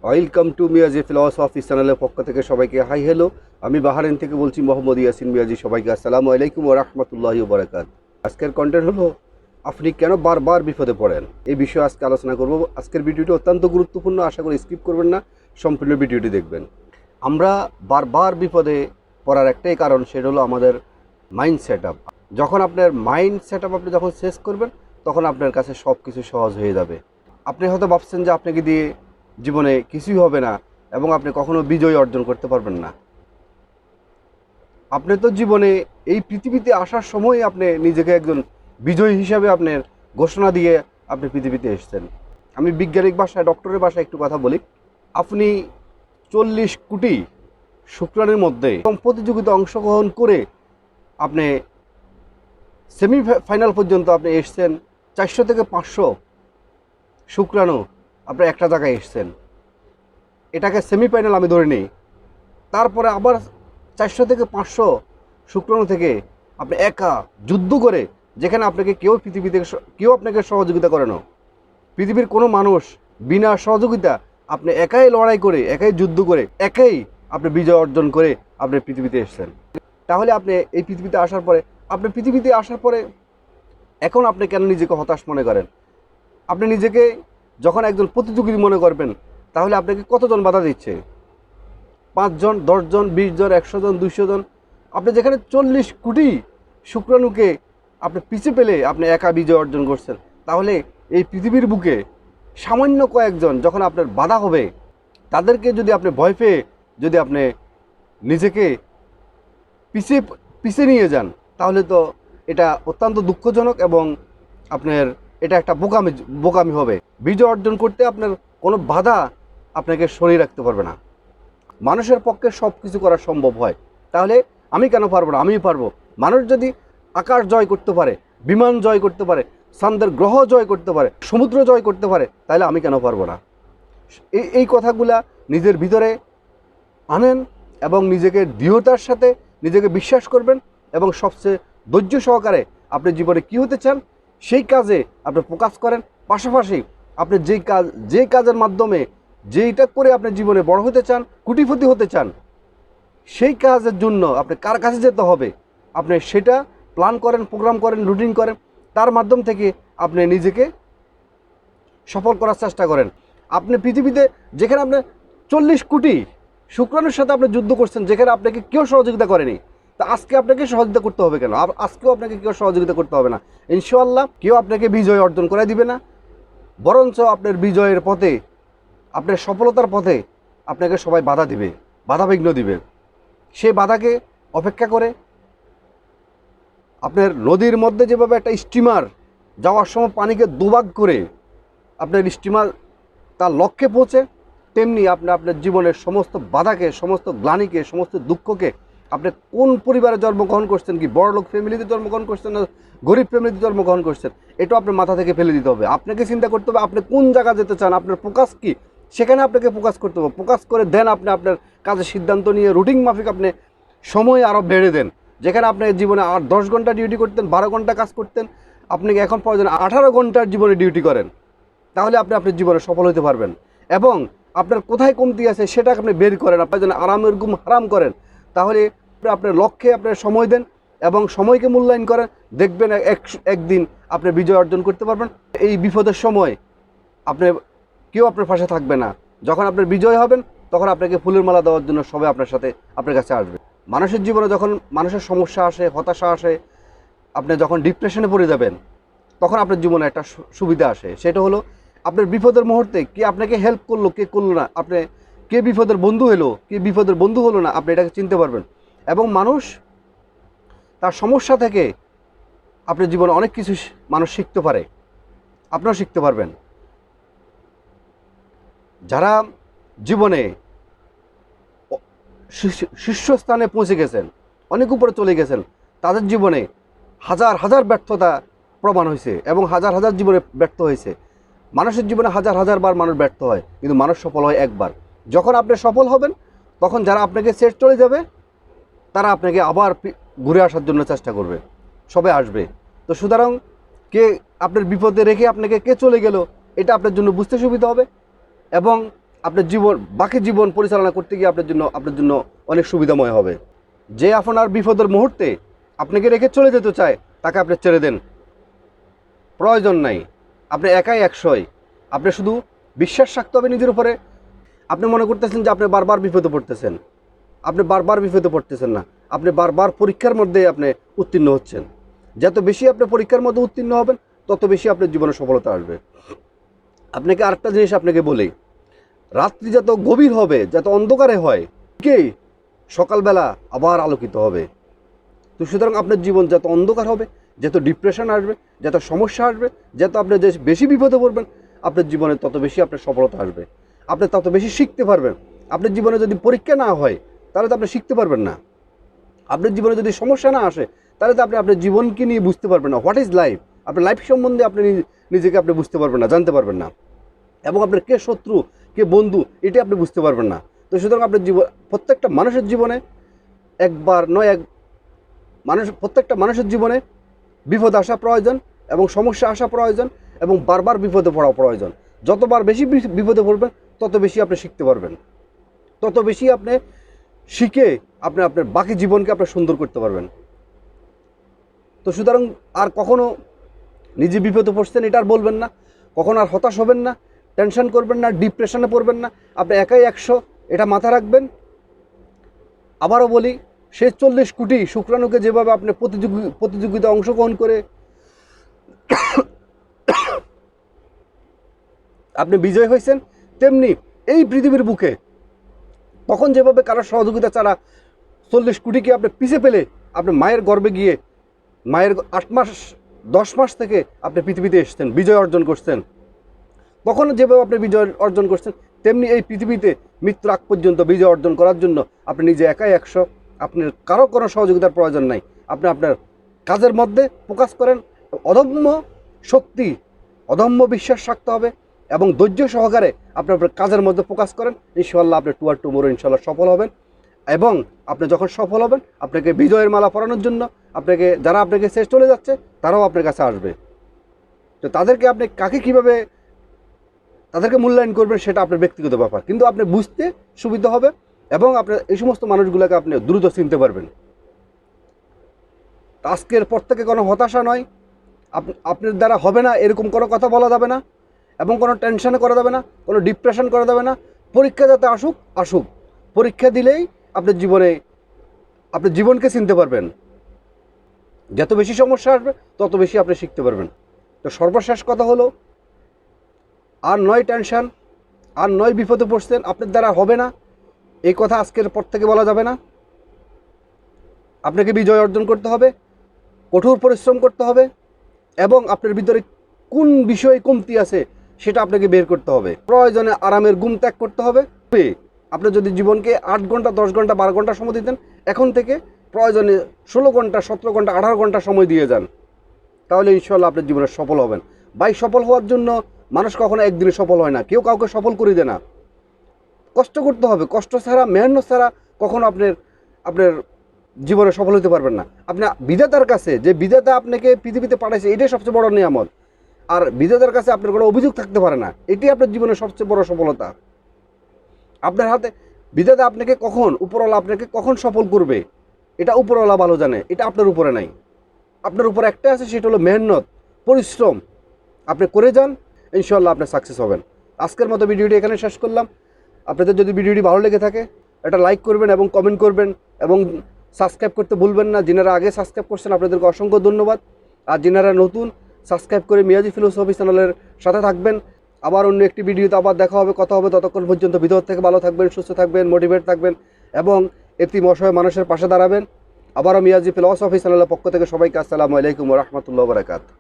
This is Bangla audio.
ওয়েলকাম টু মিয়াজি ফিলসফি চ্যানেলের পক্ষ থেকে সবাইকে হাই হ্যালো। আমি বাহারাইন থেকে বলছি মোহাম্মদ ইয়াসিন মিয়াজি। সবাইকে আসসালামু আলাইকুম ওয়া রাহমাতুল্লাহি ওয়া বারাকাতুহু। আজকের কন্টেন্ট হলো আপনি কেন বারবার বিপদে পড়েন, এই বিষয়ে আজকে আলোচনা করব। আজকের ভিডিওটি অত্যন্ত গুরুত্বপূর্ণ, আশা করি স্কিপ করবেন না, সম্পূর্ণ ভিডিওটি দেখবেন। আমরা বারবার বিপদে পড়ার একটাই কারণ, সেটা হলো আমাদের মাইন্ড সেট আপ। যখন আপনার মাইন্ড সেট আপ আপনি যখন শেষ করবেন, তখন আপনার কাছে সব কিছু সহজ হয়ে যাবে। আপনি হয়তো ভাবছেন যে আপনাকে দিয়ে জীবনে কিছুই হবে না এবং আপনি কখনো বিজয় অর্জন করতে পারবেন না। আপনি তো জীবনে এই পৃথিবীতে আসার সময় আপনি নিজেকে একজন বিজয়ী হিসাবে আপনার ঘোষণা দিয়ে আপনি পৃথিবীতে এসেছেন। আমি বৈজ্ঞানিক ভাষায়, ডক্টরের ভাষায় একটু কথা বলি। আপনি 40 কোটি শুক্রাণুর মধ্যে প্রতিযোগিতা অংশগ্রহণ করে আপনি সেমিফাইনাল পর্যন্ত আপনি এসেছেন। 400 থেকে 500 শুক্রাণু আপনি একটা জায়গায় এসেছেন, এটাকে সেমিফাইনাল আমি ধরে নিই। তারপরে আবার 400 থেকে 500 শুক্রাণু থেকে আপনি একা যুদ্ধ করে, যেখানে আপনাকে কেউ আপনাকে সহযোগিতা করে না। পৃথিবীর কোনো মানুষ বিনা সহযোগিতা আপনি একাই লড়াই করে, একাই যুদ্ধ করে, একাই আপনি বিজয় অর্জন করে আপনি পৃথিবীতে এসেছেন। তাহলে আপনি এই পৃথিবীতে আসার পরে এখন আপনি কেন নিজেকে হতাশ মনে করেন? আপনি নিজেকে যখন একজন প্রতিযোগী মনে করবেন, তাহলে আপনাকে কতজন বাধা দিচ্ছে? 5 জন, 10 জন, 20 জন, 100 জন, 200 জন। আপনি যেখানে 40 কোটি শুক্রাণুকে আপনি পিছিয়ে পেলে আপনি একা বিজয় অর্জন করছেন, তাহলে এই পৃথিবীর বুকে সামান্য কয়েকজন যখন আপনার বাধা হবে, তাদেরকে যদি আপনি ভয় পেয়ে যদি আপনি নিজেকে পিছিয়ে নিয়ে যান, তাহলে তো এটা অত্যন্ত দুঃখজনক এবং আপনার এটা একটা বোকামি হবে। বিজয় অর্জন করতে আপনার কোনো বাধা আপনাকে সরিয়ে রাখতে পারবে না। মানুষের পক্ষে সব কিছু করা সম্ভব হয়, তাহলে আমি কেন পারবো না? আমিই পারবো। মানুষ যদি আকাশ জয় করতে পারে, বিমান জয় করতে পারে, চাঁদের গ্রহ জয় করতে পারে, সমুদ্র জয় করতে পারে, তাহলে আমি কেন পারবো না? এই কথাগুলা নিজের ভিতরে আনেন এবং নিজেকে দৃঢ়তার সাথে নিজেকে বিশ্বাস করবেন এবং সবচেয়ে ধৈর্য সহকারে আপনি জীবনে কী হতে চান সেই কাজে আপনি ফোকাস করেন। পাশাপাশি আপনি যে কাজের মাধ্যমে যেইটা করে আপনি জীবনে বড় হতে চান, কোটিপতি হতে চান, সেই কাজের জন্য আপনি কার কাছে যেতে হবে আপনি সেটা প্ল্যান করেন, প্রোগ্রাম করেন, রুটিন করেন। তার মাধ্যম থেকে আপনি নিজেকে সফল করার চেষ্টা করেন। আপনি পৃথিবীতে যেখানে আপনি 40 কোটি শুক্রাণুর সাথে আপনি যুদ্ধ করছেন, যেখানে আপনাকে কেউ সহযোগিতা করেনি, তা আজকে আপনাকে সহযোগিতা করতে হবে কেন? আজকেও আপনাকে কেউ সহযোগিতা করতে হবে না। ইনশাআল্লাহ কেউ আপনাকে বিজয় অর্জন করে দিবে না, বরঞ্চ আপনার বিজয়ের পথে, আপনার সফলতার পথে আপনাকে সবাই বাধাবিঘ্ন দিবে। সেই বাধাকে অপেক্ষা করে আপনার নদীর মধ্যে যেভাবে একটা স্টিমার যাওয়ার সময় পানিকে দুভাগ করে আপনার স্টিমার তার লক্ষ্যে পৌঁছে, তেমনি আপনি আপনার জীবনের সমস্ত বাধাকে, সমস্ত গ্লানিকে, সমস্ত দুঃখকে, আপনি কোন পরিবারে জন্মগ্রহণ করছেন, কি বড়লোক ফ্যামিলিতে জন্মগ্রহণ করছেন না গরিব ফ্যামিলিতে জন্মগ্রহণ করছেন, এটাও আপনার মাথা থেকে ফেলে দিতে হবে। আপনাকে চিন্তা করতে হবে আপনি কোন জায়গা যেতে চান, আপনার ফোকাস কী, সেখানে আপনাকে ফোকাস করতে হবে। ফোকাস করে দেন আপনি আপনার কাজের সিদ্ধান্ত নিয়ে রুটিন মাফিক আপনি সময় আরও বেড়ে দেন। যেখানে আপনার জীবনে 10 ঘন্টা ডিউটি করতেন, 12 ঘন্টা কাজ করতেন, আপনি এখন প্রয়োজন 18 ঘন্টার জীবনে ডিউটি করেন। তাহলে আপনি আপনার জীবনে সফল হতে পারবেন। এবং আপনার কোথায় কমতি আছে সেটা আপনি বের করেন, আপনার জন্য আরামের ঘুম হারাম করেন। তাহলে আপনার লক্ষ্যে আপনার সময় দেন এবং সময়কে মূল্যায়ন করেন, দেখবেন একদিন আপনি বিজয় অর্জন করতে পারবেন। এই বিপদের সময় কেউ আপনার পাশে থাকবে না। যখন আপনার বিজয় হবেন, তখন আপনাকে ফুলের মালা দেওয়ার জন্য সবাই আপনার কাছে আসবে। মানুষের জীবনে যখন মানুষের সমস্যা আসে, হতাশা আসে, আপনি যখন ডিপ্রেশনে পড়ে যাবেন, তখন আপনার জীবনে একটা সুবিধা আসে। সেটা হলো আপনার বিপদের মুহূর্তে কে আপনাকে হেল্প করলো, কে করলো না, কে বিপদের বন্ধু হলো, কে বিপদের বন্ধু হলো না, আপনি এটাকে চিনতে পারবেন। এবং মানুষ তার সমস্যা থেকে আপনার জীবনে অনেক কিছু মানুষ শিখতে পারে, আপনিও শিখতে পারবেন। যারা জীবনে শীর্ষস্থানে পৌঁছে গেছেন, অনেক উপরে চলে গেছেন, তাদের জীবনে হাজার হাজার ব্যর্থতা প্রমাণ হয়েছে এবং হাজার হাজার জীবনে ব্যর্থ হয়েছে। মানুষের জীবনে হাজার হাজার বার মানুষ ব্যর্থ হয়, কিন্তু মানুষ সফল হয় একবার। যখন আপনি সফল হবেন, তখন যারা আপনাকে ছেড়ে চলে যাবে, তারা আপনাকে আবার ঘুরে আসার জন্য চেষ্টা করবে, সবাই আসবে। তো সুতরাং আপনার বিপদে রেখে আপনাকে কে চলে গেল, এটা আপনার জন্য বুঝতে সুবিধা হবে। এবং আপনার বাকি জীবন পরিচালনা করতে গিয়ে আপনার জন্য অনেক সুবিধাময় হবে। যে আপনার বিপদের মুহূর্তে আপনাকে রেখে চলে যেতে চায় তাকে আপনি ছেড়ে দেন, প্রয়োজন নাই। আপনি একাই একশোই। আপনি শুধু বিশ্বাস রাখতে হবে নিজের উপরে। আপনি মনে করতেছেন যে আপনি বারবার বিপদে পড়তেছেন, আপনি বারবার বিপদে পড়তেছেন না, আপনি বারবার পরীক্ষার মধ্যে আপনি উত্তীর্ণ হচ্ছেন। যত বেশি আপনি পরীক্ষার মধ্যে উত্তীর্ণ হবেন তত বেশি আপনার জীবনে সফলতা আসবে। আপনাকে আরেকটা জিনিস আপনাকে বলি, রাত্রি যত গভীর হবে, যত অন্ধকারে হয়, কে সকালবেলা আবার আলোকিত হবে। তো সুতরাং আপনার জীবন যত অন্ধকার হবে, যত ডিপ্রেশন আসবে, যত সমস্যা আসবে, যত আপনি যে বেশি বিপদে পড়বেন, আপনার জীবনে তত বেশি আপনার সফলতা আসবে, আপনি তত বেশি শিখতে পারবেন। আপনার জীবনে যদি পরীক্ষা না হয় তাহলে তো আপনি শিখতে পারবেন না। আপনার জীবনে যদি সমস্যা না আসে তাহলে তো আপনি আপনার জীবনকে নিয়ে বুঝতে পারবেন না। What is life? আপনার লাইফ সম্বন্ধে আপনি নিজেকে আপনি বুঝতে পারবেন না, জানতে পারবেন না। এবং আপনার কে শত্রু কে বন্ধু এটা আপনি বুঝতে পারবেন না। তো সুতরাং আপনার প্রত্যেকটা মানুষের জীবনে একবার নয় এক প্রত্যেকটা মানুষের জীবনে বিপদ আসা প্রয়োজন এবং সমস্যা আসা প্রয়োজন এবং বারবার বিপদে পড়া প্রয়োজন। যতবার বেশি বিপদে পড়বেন তত বেশি আপনি শিখতে পারবেন, তত বেশি আপনি শিখে আপনার বাকি জীবনকে আপনি সুন্দর করতে পারবেন। তো সুতরাং আর কখনো নিজে বিপদে পড়ছেন এটা আর বলবেন না, কখনো আর হতাশ হবেন না, টেনশন করবেন না, ডিপ্রেশনে পড়বেন না। আপনি একাই 100, এটা মাথায় রাখবেন। আবারও বলি, সে 40 কোটি শুক্রাণুকে যেভাবে আপনি প্রতিযোগিতা অংশগ্রহণ করে আপনি বিজয় হয়েছেন, তেমনি এই পৃথিবীর বুকে তখন যেভাবে কারোর সহযোগিতা ছাড়া 40 কোটিকে আপনি পিছে পেলে আপনি মায়ের গর্ভে গিয়ে মায়ের 8 মাস 10 মাস থেকে আপনি পৃথিবীতে এসেছেন, বিজয় অর্জন করছেন। তখন যেভাবে আপনি বিজয় অর্জন করছেন, তেমনি এই পৃথিবীতে মৃত্যুর আগ পর্যন্ত বিজয় অর্জন করার জন্য আপনি নিজে একাই 100। আপনার কারো কোনো সহযোগিতার প্রয়োজন নাই। আপনি আপনার কাজের মধ্যে ফোকাস করেন, অদম্য শক্তি, অদম্য বিশ্বাস রাখতে হবে এবং ধৈর্য সহকারে আপনার কাজের মধ্যে ফোকাস করেন। ইনশাআল্লাহ আপনি টুমোরো ইনশাআল্লাহ সফল হবেন। এবং আপনি যখন সফল হবেন, আপনাকে বিজয়ের মালা পরানোর জন্য যারা আপনাকে শেষ চলে যাচ্ছে তারাও আপনার কাছে আসবে। তো তাদেরকে আপনি কীভাবে তাদেরকে মূল্যায়ন করবেন সেটা আপনার ব্যক্তিগত ব্যাপার, কিন্তু আপনি বুঝতে সুবিধা হবে এবং আপনার এই সমস্ত মানুষগুলোকে আপনি দ্রুত চিনতে পারবেন। আজকের পর থেকে কোনো হতাশা নয়, আপনার দ্বারা হবে না এরকম কোনো কথা বলা যাবে না এবং কোনো টেনশনে করা যাবে না, কোনো ডিপ্রেশন করা যাবে না। পরীক্ষা যাতে আসুক, পরীক্ষা দিলেই আপনার জীবনকে চিনতে পারবেন। যত বেশি সমস্যা আসবে তত বেশি আপনি শিখতে পারবেন। তো সর্বশেষ কথা হলো, আর নয় টেনশন, আর নয় বিপদে পড়ছেন, আপনার দ্বারা হবে না এই কথা আজকের পর থেকে বলা যাবে না। আপনাকে বিজয় অর্জন করতে হবে, কঠোর পরিশ্রম করতে হবে এবং আপনার ভিতরে কোন বিষয়ে কমতি আছে সেটা আপনাকে বের করতে হবে। প্রয়োজনে আরামের ঘুম ত্যাগ করতে হবে। আপনি যদি জীবনকে 8 ঘন্টা 10 ঘন্টা 12 ঘন্টা সময় দিতেন, এখন থেকে প্রয়োজনে 16 ঘন্টা 17 ঘন্টা 18 ঘন্টা সময় দিয়ে যান, তাহলে ইনশাআল্লাহ আপনার জীবনে সফল হবেন। ভাই, সফল হওয়ার জন্য মানুষ কখনো একদিনে সফল হয় না, কেউ কাউকে সফল করে দেয় না। কষ্ট করতে হবে, কষ্ট ছাড়া মেহনত ছাড়া কখনো আপনার জীবনে সফল হতে পারবেন না। আপনি বিধাতার কাছে, যে বিধাতা আপনাকে পৃথিবীতে পাঠাইছে, এটাই সবচেয়ে বড় নিয়ামত। আর বিধাতার কাছে আপনার কোনো অভিযোগ থাকতে পারে না, এটাই আপনার জীবনের সবচেয়ে বড় সফলতা। আপনার হাতে বিধাতা উপরওয়ালা আপনাকে কখন সফল করবে এটা উপরওয়ালা ভালো জানে, এটা আপনার উপরে নাই। আপনার উপর একটা আছে, সেটা হলো মেহনত, পরিশ্রম। আপনি করে যান, ইনশাআল্লাহ আপনি সাকসেস হবেন। আজকের মতো ভিডিওটি এখানে শেষ করলাম। আপনাদের যদি ভিডিওটি ভালো লেগে থাকে এটা লাইক করবেন এবং কমেন্ট করবেন এবং সাবস্ক্রাইব করতে ভুলবেন না। যিনারা আগে সাবস্ক্রাইব করছেন আপনাদেরকে অসংখ্য ধন্যবাদ। আর যিনারা নতুন, সাবস্ক্রাইব করে মিয়াজি ফিলোসফি চ্যানেলের সাথে থাকবেন। আবার অন্য একটি ভিডিওতে আবার দেখা হবে, কথা হবে। ততক্ষণ পর্যন্ত ভিতর থেকে ভালো থাকবেন, সুস্থ থাকবেন, মোটিভেট থাকবেন এবং এতিম অসহায় মানুষের পাশে দাঁড়াবেন। আবারও মিয়াজি ফিলোসফি চ্যানেলের পক্ষ থেকে সবাইকে আসসালামু আলাইকুম ওয়া রাহমাতুল্লাহি ওয়া বারাকাতুহু।